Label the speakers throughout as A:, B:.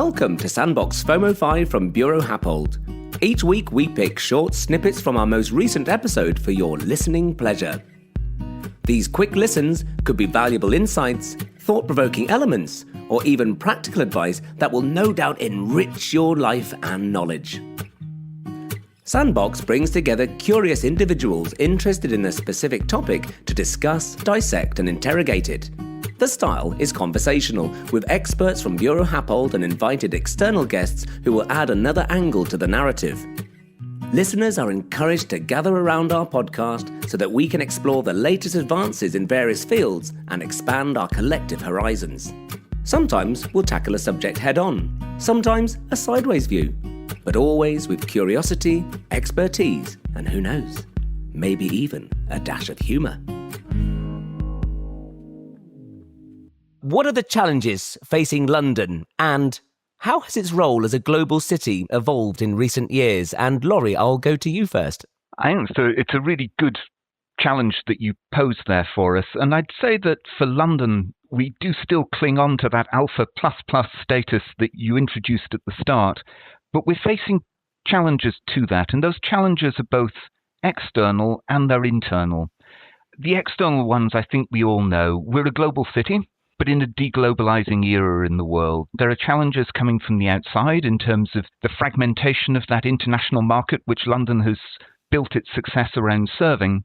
A: Welcome to Sandbox FOMO5 from Bureau Happold. Each week we pick short snippets from our most recent episode for your listening pleasure. These quick listens could be valuable insights, thought-provoking elements, or even practical advice that will no doubt enrich your life and knowledge. Sandbox brings together curious individuals interested in a specific topic to discuss, dissect, and interrogate it. The style is conversational, with experts from Bureau Happold and invited external guests who will add another angle to the narrative. Listeners are encouraged to gather around our podcast so that we can explore the latest advances in various fields and expand our collective horizons. Sometimes we'll tackle a subject head-on, sometimes a sideways view, but always with curiosity, expertise, and who knows, maybe even a dash of humour. What are the challenges facing London, and how has its role as a global city evolved in recent years? And Laurie, I'll go to you first.
B: I think so. It's a really good challenge that you pose there for us. And I'd say that for London, we do still cling on to that alpha plus status that you introduced at the start. But we're facing challenges to that. And those challenges are both external and they're internal. The external ones, I think we all know. We're a global city, but in a deglobalizing era in the world. There are challenges coming from the outside in terms of the fragmentation of that international market, which London has built its success around serving.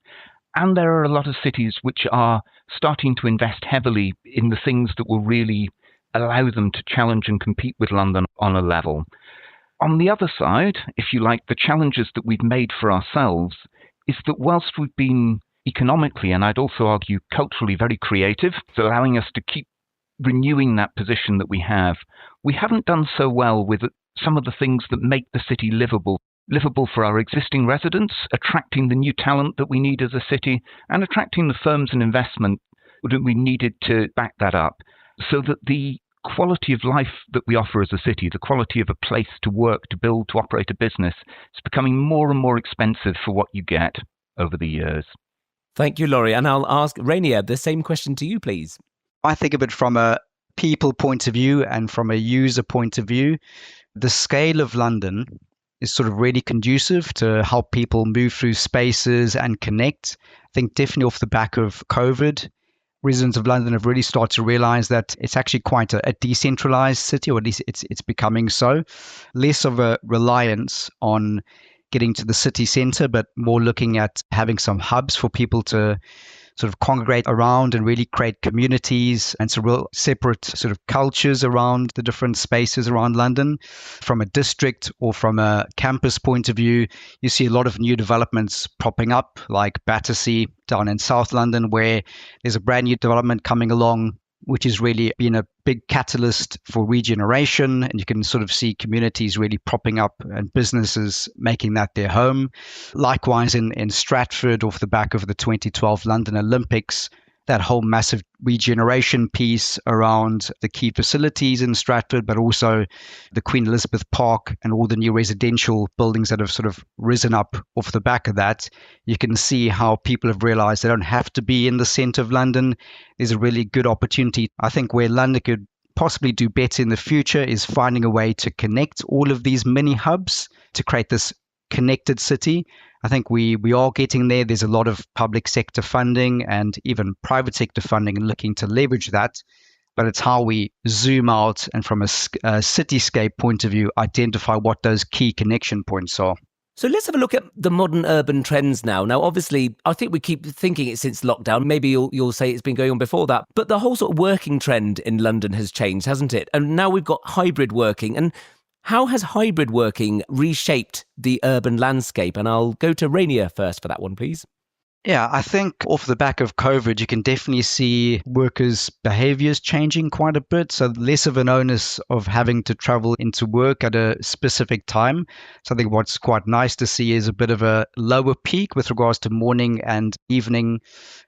B: And there are a lot of cities which are starting to invest heavily in the things that will really allow them to challenge and compete with London on a level. On the other side, if you like, the challenges that we've made for ourselves is that whilst we've been economically, and I'd also argue culturally, very creative, it's allowing us to keep renewing that position that we have. We haven't done so well with some of the things that make the city livable for our existing residents, attracting the new talent that we need as a city, and attracting the firms and investment that we needed to back that up, so that the quality of life that we offer as a city, the quality of a place to work, to build, to operate a business, is becoming more and more expensive for what you get over the years.
A: Thank you, Laurie. And I'll ask Rainier the same question to you, please.
C: I think of it from a people point of view and from a user point of view. The scale of London is sort of really conducive to help people move through spaces and connect. I think definitely off the back of COVID, residents of London have really started to realize that it's actually quite a decentralized city, or at least it's becoming so. Less of a reliance on getting to the city centre, but more looking at having some hubs for people to sort of congregate around and really create communities and some real separate sort of cultures around the different spaces around London. From a district or from a campus point of view, you see a lot of new developments popping up, like Battersea down in South London, where there's a brand new development coming along, which has really been a big catalyst for regeneration. And you can sort of see communities really propping up and businesses making that their home. Likewise, in Stratford, off the back of the 2012 London Olympics, that whole massive regeneration piece around the key facilities in Stratford, but also the Queen Elizabeth Park and all the new residential buildings that have sort of risen up off the back of that. You can see how people have realized they don't have to be in the center of London. There's a really good opportunity. I think where London could possibly do better in the future is finding a way to connect all of these mini hubs to create this connected city. I think we are getting there. There's a lot of public sector funding and even private sector funding and looking to leverage that. But it's how we zoom out and from a cityscape point of view, identify what those key connection points are.
A: So let's have a look at the modern urban trends now. Now, obviously, I think we keep thinking it since lockdown. Maybe you'll say it's been going on before that. But the whole sort of working trend in London has changed, hasn't it? And now we've got hybrid working. And how has hybrid working reshaped the urban landscape? And I'll go to Rainier first for that one, please.
C: Yeah, I think off the back of COVID, you can definitely see workers' behaviors changing quite a bit. So less of an onus of having to travel into work at a specific time. So I think what's quite nice to see is a bit of a lower peak with regards to morning and evening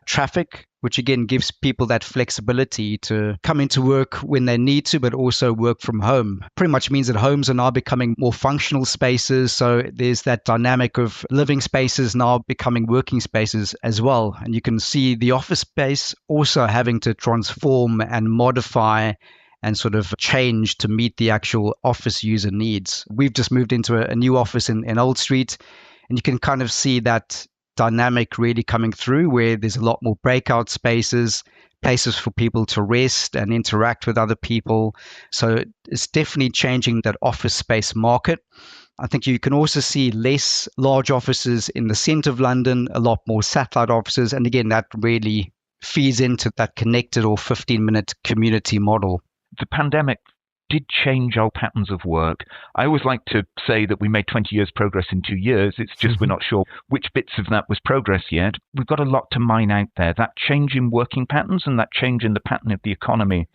C: traffic, which again gives people that flexibility to come into work when they need to, but also work from home. Pretty much means that homes are now becoming more functional spaces. So there's that dynamic of living spaces now becoming working spaces as well. And you can see the office space also having to transform and modify and sort of change to meet the actual office user needs. We've just moved into a new office in Old Street, and you can kind of see that dynamic really coming through, where there's a lot more breakout spaces, places for people to rest and interact with other people. So it's definitely changing that office space market. I think you can also see less large offices in the centre of London, a lot more satellite offices. And again, that really feeds into that connected or 15-minute community model.
B: The pandemic did change our patterns of work. I always like to say that we made 20 years progress in 2 years. It's just we're not sure which bits of that was progress yet. We've got a lot to mine out there. That change in working patterns and that change in the pattern of the economy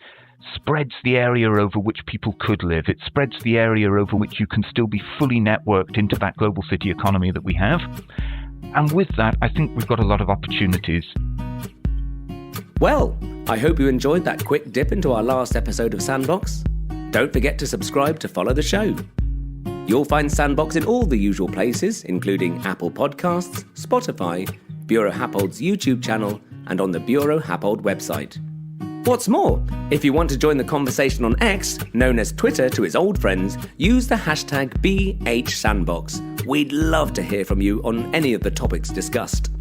B: spreads the area over which people could live. It spreads the area over which you can still be fully networked into that global city economy that we have. And with that, I think we've got a lot of opportunities.
A: Well, I hope you enjoyed that quick dip into our last episode of Sandbox. Don't forget to subscribe to follow the show. You'll find Sandbox in all the usual places, including Apple Podcasts, Spotify, Bureau Happold's YouTube channel, and on the Bureau Happold website. What's more, if you want to join the conversation on X, known as Twitter to its old friends, use the hashtag BHSandbox. We'd love to hear from you on any of the topics discussed.